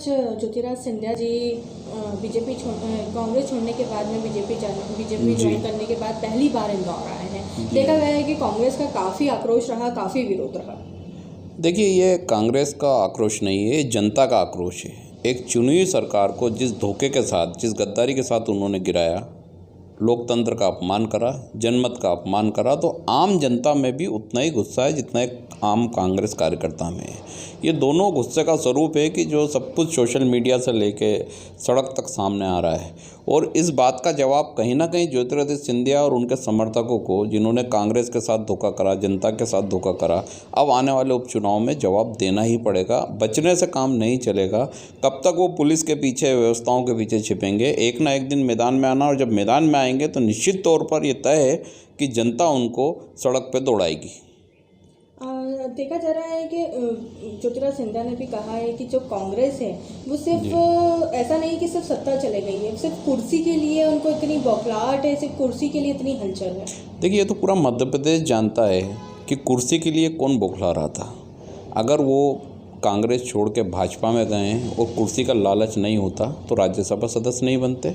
आज ज्योतिराज सिंधिया जी बीजेपी कांग्रेस छोड़ने के बाद में बीजेपी ज्वाइन करने के बाद पहली बार इंदौर आए हैं। देखा गया है कि कांग्रेस का काफ़ी आक्रोश रहा, काफ़ी विरोध रहा। देखिए, ये कांग्रेस का आक्रोश नहीं है, ये जनता का आक्रोश है। एक चुनी हुई सरकार को जिस धोखे के साथ, जिस गद्दारी के साथ उन्होंने गिराया, लोकतंत्र का अपमान करा, जनमत का अपमान करा, तो आम जनता में भी उतना ही गुस्सा है जितना एक आम कांग्रेस कार्यकर्ता में है। ये दोनों गुस्से का स्वरूप है कि जो सब कुछ सोशल मीडिया से लेके सड़क तक सामने आ रहा है, और इस बात का जवाब कहीं ना कहीं ज्योतिरादित्य सिंधिया और उनके समर्थकों को, जिन्होंने कांग्रेस के साथ धोखा करा, जनता के साथ धोखा करा, अब आने वाले उपचुनाव में जवाब देना ही पड़ेगा। बचने से काम नहीं चलेगा। कब तक वो पुलिस के पीछे, व्यवस्थाओं के पीछे छिपेंगे? एक ना एक दिन मैदान में आना, और जब मैदान में आएंगे तो निश्चित तौर पर यह तय है कि जनता उनको सड़क पर दौड़ाएगी। देखा जा रहा है कि ज्योतिराज सिंधिया ने भी कहा है कि जो कांग्रेस है वो सिर्फ ऐसा नहीं कि सिर्फ सत्ता चले गई है, सिर्फ कुर्सी के लिए उनको इतनी बौखलाहट है, सिर्फ कुर्सी के लिए इतनी हलचल है। देखिए, ये तो पूरा मध्य प्रदेश जानता है कि कुर्सी के लिए कौन बौखला रहा था। अगर वो कांग्रेस छोड़ के भाजपा में गए और कुर्सी का लालच नहीं होता तो राज्यसभा सदस्य नहीं बनते,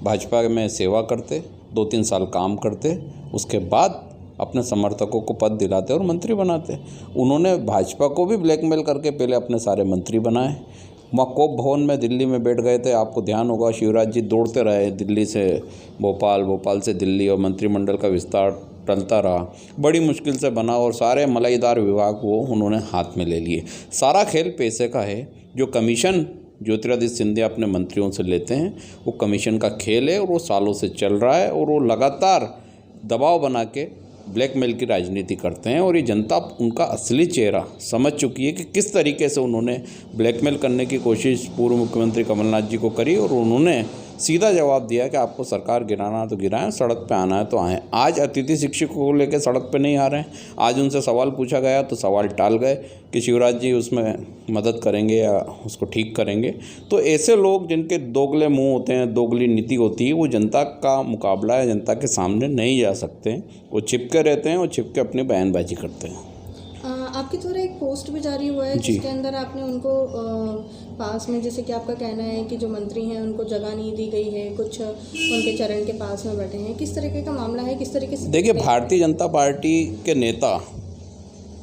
भाजपा में सेवा करते, 2-3 साल काम करते, उसके बाद अपने समर्थकों को पद दिलाते और मंत्री बनाते। उन्होंने भाजपा को भी ब्लैकमेल करके पहले अपने सारे मंत्री बनाए। कोप भवन में दिल्ली में बैठ गए थे, आपको ध्यान होगा, शिवराज जी दौड़ते रहे दिल्ली से भोपाल, भोपाल से दिल्ली, और मंत्रिमंडल का विस्तार टलता रहा, बड़ी मुश्किल से बना, और सारे मलाईदार विभाग वो उन्होंने हाथ में ले लिए। सारा खेल पैसे का है। जो कमीशन ज्योतिरादित्य सिंधिया अपने मंत्रियों से लेते हैं, वो कमीशन का खेल है, और वो सालों से चल रहा है, और वो लगातार दबाव बना के ब्लैकमेल की राजनीति करते हैं। और ये जनता उनका असली चेहरा समझ चुकी है कि किस तरीके से उन्होंने ब्लैकमेल करने की कोशिश पूर्व मुख्यमंत्री कमलनाथ जी को करी, और उन्होंने सीधा जवाब दिया कि आपको सरकार गिराना तो गिराएं, सड़क पे आना है तो आएँ। आज अतिथि शिक्षकों को लेकर सड़क पे नहीं आ रहे हैं। आज उनसे सवाल पूछा गया तो सवाल टाल गए कि शिवराज जी उसमें मदद करेंगे या उसको ठीक करेंगे। तो ऐसे लोग जिनके दोगले मुंह होते हैं, दोगली नीति होती है, वो जनता का मुकाबला है, जनता के सामने नहीं जा सकते। वो छिपके रहते हैं और छिपके अपनी बयानबाजी करते हैं। आपके द्वारा एक पोस्ट भी जारी हुआ है जिसके अंदर आपने उनको पास में, जैसे कि आपका कहना है कि जो मंत्री हैं उनको जगह नहीं दी गई है, कुछ उनके चरण के पास में बैठे हैं। किस तरीके का मामला है, किस तरीके से? देखिए, भारतीय जनता पार्टी के नेता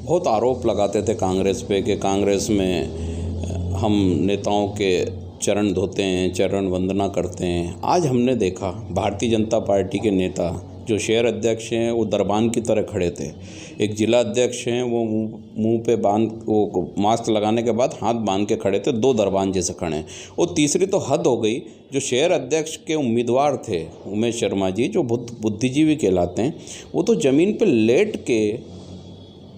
बहुत आरोप लगाते थे कांग्रेस पे कि कांग्रेस में हम नेताओं के चरण धोते हैं, चरण वंदना करते हैं। आज हमने देखा भारतीय जनता पार्टी के नेता, जो शहर अध्यक्ष हैं, वो दरबान की तरह खड़े थे। एक जिला अध्यक्ष हैं, वो मुंह पे वो मास्क लगाने के बाद हाथ बांध के खड़े थे, 2 दरबान जैसे खड़े हैं। और तीसरी तो हद हो गई, जो शहर अध्यक्ष के उम्मीदवार थे उमेश शर्मा जी, जो बुद्धिजीवी कहलाते हैं, वो तो ज़मीन पे लेट के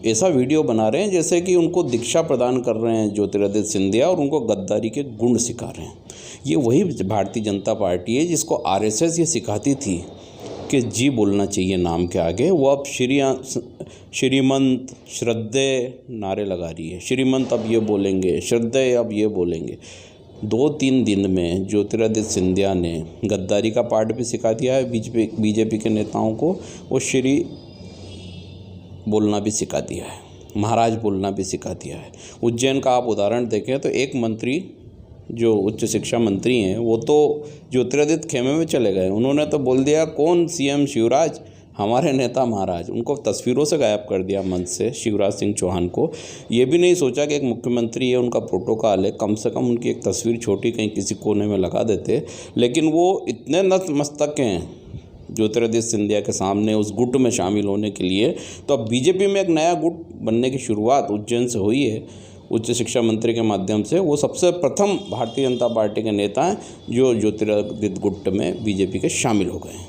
ऐसा वीडियो बना रहे हैं जैसे कि उनको दीक्षा प्रदान कर रहे हैं ज्योतिरादित्य सिंधिया, और उनको गद्दारी के गुण सिखा रहे हैं। ये वही भारतीय जनता पार्टी है जिसको आरएसएस ये सिखाती थी कि जी बोलना चाहिए नाम के आगे। वो अब श्रीमंत, श्रद्धेय नारे लगा रही है। श्रीमंत अब ये बोलेंगे, श्रद्धेय अब ये बोलेंगे। 2-3 दिन में ज्योतिरादित्य सिंधिया ने गद्दारी का पाठ भी सिखा दिया है बीजेपी के नेताओं को, और श्री बोलना भी सिखा दिया है, महाराज बोलना भी सिखा दिया है। उज्जैन का आप उदाहरण देखें तो एक मंत्री, जो उच्च शिक्षा मंत्री हैं, वो तो ज्योतिरादित्य खेमे में चले गए। उन्होंने तो बोल दिया कौन सीएम शिवराज, हमारे नेता महाराज। उनको तस्वीरों से गायब कर दिया मंच से, शिवराज सिंह चौहान को। ये भी नहीं सोचा कि एक मुख्यमंत्री है, उनका प्रोटोकॉल है, कम से कम उनकी एक तस्वीर छोटी कहीं किसी कोने में लगा देते। लेकिन वो इतने नतमस्तक हैं ज्योतिरादित्य सिंधिया के सामने उस गुट में शामिल होने के लिए। तो अब बीजेपी में एक नया गुट बनने की शुरुआत उज्जैन से हुई है, उच्च शिक्षा मंत्री के माध्यम से। वो सबसे प्रथम भारतीय जनता पार्टी के नेता हैं जो ज्योतिरादित्य गुट में बीजेपी के शामिल हो गए हैं।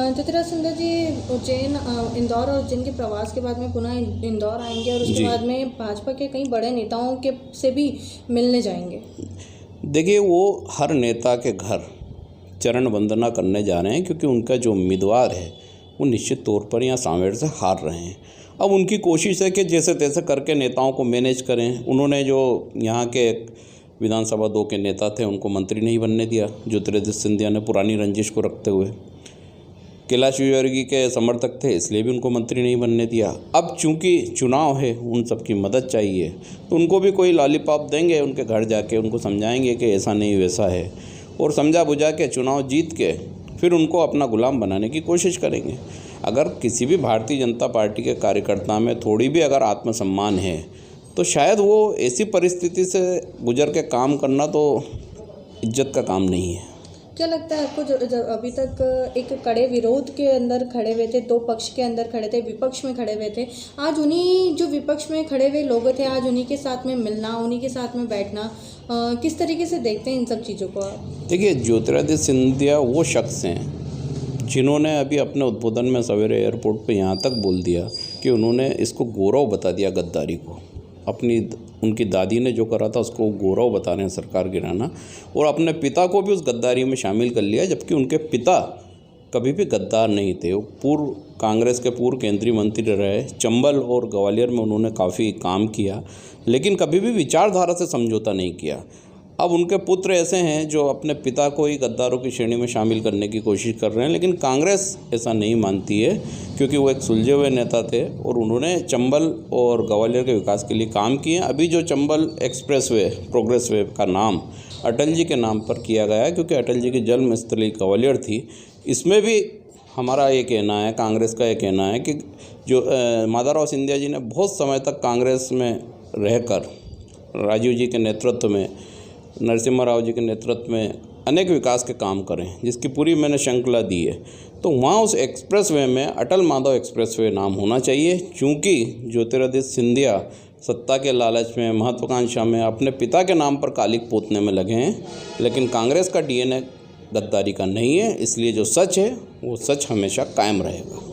ज्योतिरादित्य सिंधिया जी उज्जैन, इंदौर और उज्जैन के प्रवास के बाद में पुनः इंदौर आएंगे, और उसके बाद में भाजपा के कई बड़े नेताओं के से भी मिलने जाएंगे। देखिए, वो हर नेता के घर चरण वंदना करने जा रहे हैं, क्योंकि उनका जो उम्मीदवार है वो निश्चित तौर पर यहाँ सांवेर से हार रहे हैं। अब उनकी कोशिश है कि जैसे तैसे करके नेताओं को मैनेज करें। उन्होंने जो यहाँ के विधानसभा 2 के नेता थे, उनको मंत्री नहीं बनने दिया ज्योतिरादित्य सिंधिया ने, पुरानी रंजिश को रखते हुए। कैलाश विजयवर्गीय के समर्थक थे, इसलिए भी उनको मंत्री नहीं बनने दिया। अब चूंकि चुनाव है, उन सबकी मदद चाहिए, तो उनको भी कोई लॉलीपॉप देंगे, उनके घर जाके उनको समझाएंगे कि ऐसा नहीं वैसा है, और समझा बुझा के चुनाव जीत के फिर उनको अपना गुलाम बनाने की कोशिश करेंगे। अगर किसी भी भारतीय जनता पार्टी के कार्यकर्ता में थोड़ी भी अगर आत्मसम्मान है, तो शायद वो ऐसी परिस्थिति से गुजर के काम करना तो इज्जत का काम नहीं है। क्या लगता है आपको, जो अभी तक एक कड़े विरोध के अंदर खड़े हुए थे, दो पक्ष के अंदर खड़े थे, विपक्ष में खड़े हुए थे, आज उन्हीं जो विपक्ष में खड़े हुए लोग थे, आज उन्हीं के साथ में मिलना, उन्हीं के साथ में बैठना, किस तरीके से देखते हैं इन सब चीज़ों को आप? देखिए, ज्योतिरादित्य सिंधिया वो शख्स हैं जिन्होंने अभी अपने उद्बोधन में सवेरे एयरपोर्ट पे यहाँ तक बोल दिया कि उन्होंने इसको गौरव बता दिया, गद्दारी को। उनकी दादी ने जो करा था उसको गौरव बता रहे हैं, सरकार गिराना, और अपने पिता को भी उस गद्दारी में शामिल कर लिया, जबकि उनके पिता कभी भी गद्दार नहीं थे। वो कांग्रेस के पूर्व केंद्रीय मंत्री रहे, चंबल और ग्वालियर में उन्होंने काफ़ी काम किया, लेकिन कभी भी विचारधारा से समझौता नहीं किया। अब उनके पुत्र ऐसे हैं जो अपने पिता को ही गद्दारों की श्रेणी में शामिल करने की कोशिश कर रहे हैं, लेकिन कांग्रेस ऐसा नहीं मानती है, क्योंकि वो एक सुलझे हुए नेता थे और उन्होंने चंबल और ग्वालियर के विकास के लिए काम किए। अभी जो चंबल एक्सप्रेसवे, प्रोग्रेस वे का नाम अटल जी के नाम पर किया गया है, क्योंकि अटल जी की जन्मस्थली ग्वालियर थी। इसमें भी हमारा ये कहना है, कांग्रेस का ये कहना है कि जो माधवराव सिंधिया जी ने बहुत समय तक कांग्रेस में रहकर राजीव जी के नेतृत्व में, नरसिम्हा राव जी के नेतृत्व में अनेक विकास के काम करें, जिसकी पूरी मैंने श्रृंखला दी है, तो वहाँ उस एक्सप्रेसवे में अटल माधव एक्सप्रेसवे नाम होना चाहिए। चूँकि ज्योतिरादित्य सिंधिया सत्ता के लालच में, महत्वाकांक्षा में अपने पिता के नाम पर कालिक पोतने में लगे हैं, लेकिन कांग्रेस का डीएनए गद्दारी का नहीं है, इसलिए जो सच है वो सच हमेशा कायम रहेगा।